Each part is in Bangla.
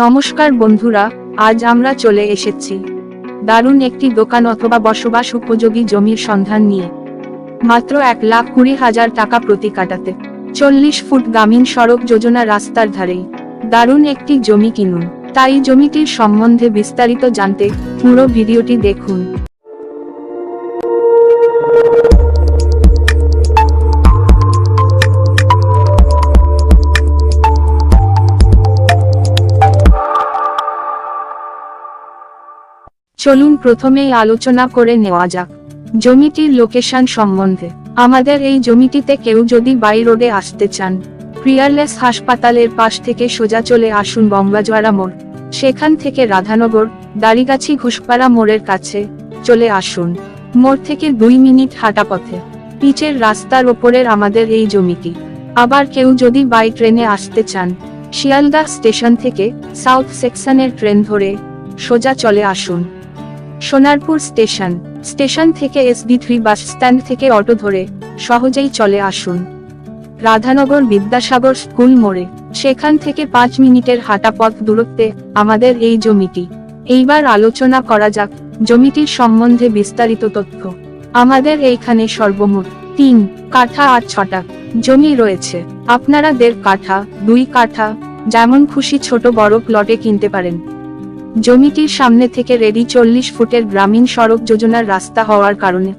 নমস্কার বন্ধুরা, আজ আমরা চলে এসেছি দারুণ একটি দোকান অথবা বসবাস উপযোগী জমির সন্ধান নিয়ে। মাত্র 1,20,000 টাকা প্রতি কাঠাতে 40 ফুট গ্রামীণ সড়ক যোজনা রাস্তার ধারেই দারুণ একটি জমি কিনুন। তাই জমিটির সম্বন্ধে বিস্তারিত জানতে পুরো ভিডিওটি দেখুন। চলুন প্রথমেই আলোচনা করে নেওয়া যাক জমিটির লোকেশন সম্বন্ধে। আমাদের এই জমিটিতে কেউ যদি বাই রোডে আসতে চান, পিয়ারলেস হাসপাতালের পাশ থেকে সোজা চলে আসুন বঙ্গাজোয়ারা মোড়, সেখান থেকে রাধানগর দাড়িগাছি ঘুষপাড়া মোড়ের কাছে চলে আসুন। মোড় থেকে 2 মিনিট হাঁটা পথে পিচের রাস্তার ওপরের আমাদের এই জমিটি। আবার কেউ যদি বাই ট্রেনে আসতে চান, শিয়ালদা স্টেশন থেকে সাউথ সেকশনের ট্রেন ধরে সোজা চলে আসুন সোনারপুর স্টেশন থেকে SB3 বাস স্ট্যান্ড থেকে অটো ধরে সহজেই চলে আসুন রাধানগর বিদ্যাসাগর স্কুল মোড়ে, সেখান থেকে 5 মিনিটের হাঁটা পথ দূরত্বে আমাদের এই জমিটি। এইবার আলোচনা করা যাক জমিটির সম্বন্ধে বিস্তারিত তথ্য। আমাদের এইখানে সর্বমোট 3 কাঠা আর 6টা জমি রয়েছে। আপনারা 1.5 কাঠা 2 কাঠা যেমন খুশি ছোট বড় প্লটে কিনতে পারেন। জমিটির সামনে থেকে রেডি 40 ফুটের গ্রামীণ সড়ক যোজনার রাস্তা হওয়ার কারণে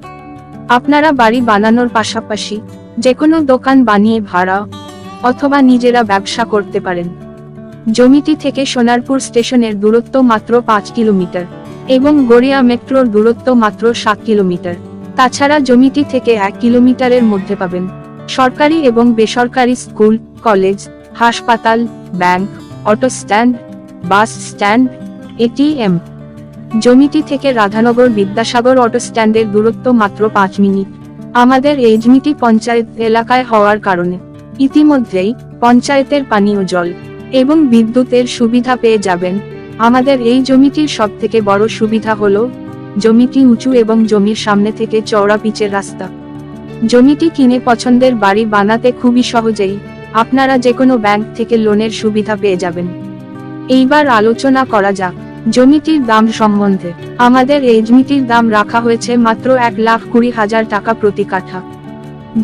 আপনারা বাড়ি বানানোর পাশাপাশি যেকোনো দোকান বানিয়ে ভাড়া অথবা নিজেরা ব্যবসা করতে পারেন। জমিটি থেকে সোনারপুর স্টেশনের দূরত্ব মাত্র 5 কিলোমিটার এবং গড়িয়া মেট্রোর দূরত্ব মাত্র 7 কিলোমিটার। তাছাড়া জমিটি থেকে 1 কিলোমিটারের মধ্যে পাবেন সরকারি এবং বেসরকারি স্কুল, কলেজ, হাসপাতাল, bank, auto stand, bus stand, ATM। জমিটি থেকে রাধানগর বিদ্যাসাগর অটো স্ট্যান্ডের দূরত্ব মাত্র 5 মিনিট। আমাদের এই জমিটি পঞ্চায়েত এলাকায় হওয়ার কারণে ইতিমধ্যেই পঞ্চায়েতের পানীয় জল এবং বিদ্যুতের সুবিধা পেয়ে যাবেন। আমাদের এই জমিটির সবথেকে বড় সুবিধা হলো জমিটি উঁচু এবং জমির সামনে থেকে চওড়া পিচের রাস্তা। জমিটি কিনে পছন্দের বাড়ি বানাতে খুবই সহজেই আপনারা যেকোনো ব্যাংক থেকে লোনের সুবিধা পেয়ে যাবেন। এইবার আলোচনা করা যাক জমিটির দাম সম্বন্ধে। আমাদের এই জমিটির দাম রাখা হয়েছে মাত্র 1,20,000 টাকা প্রতি কাঠা।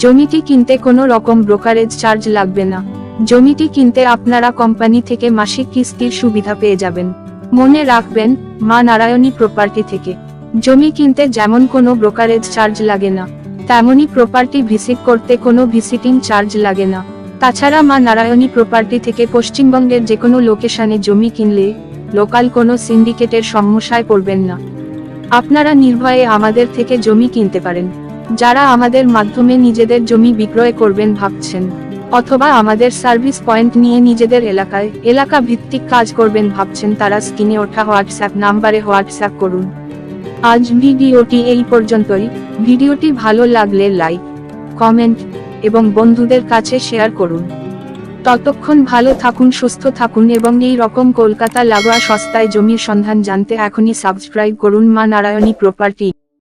জমিটি কিনতে কোনো রকম ব্রোকারেজ চার্জ লাগবে না। জমিটি কিনতে আপনারা কোম্পানি থেকে মাসিক কিস্তির সুবিধা পেয়ে যাবেন। মনে রাখবেন, মা নারায়ণী প্রপার্টি থেকে জমি কিনতে যেমন কোনো ব্রোকারেজ চার্জ লাগে না, তেমনি প্রপার্টি ভিজিট করতে কোনো ভিজিটিং চার্জ লাগে না। তাছাড়া মা নারায়ণী প্রপার্টি থেকে পশ্চিমবঙ্গের যেকোনো লোকেশনে জমি কিনলে লোকাল কোনো সিন্ডিকেটের সমস্যায় পড়বেন না। আপনারা নির্ভয়ে আমাদের থেকে জমি কিনতে পারেন। যারা আমাদের মাধ্যমে নিজেদের জমি বিক্রয় করবেন ভাবছেন, অথবা আমাদের সার্ভিস পয়েন্ট নিয়ে নিজেদের এলাকা ভিত্তিক কাজ করবেন ভাবছেন, তারা স্ক্রিনে ওঠা হোয়াটসঅ্যাপ নাম্বারে হোয়াটসঅ্যাপ করুন। আজ ভিডিওটি এই পর্যন্তই। ভিডিওটি ভালো লাগলে লাইক, কমেন্ট এবং বন্ধুদের কাছে শেয়ার করুন। ততক্ষণ ভালো থাকুন, সুস্থ থাকুন এবং এই রকম কলকাতা লাগোয়া সস্তায় জমির সন্ধান জানতে এখনই সাবস্ক্রাইব করুন মা নারায়ণী প্রপার্টি।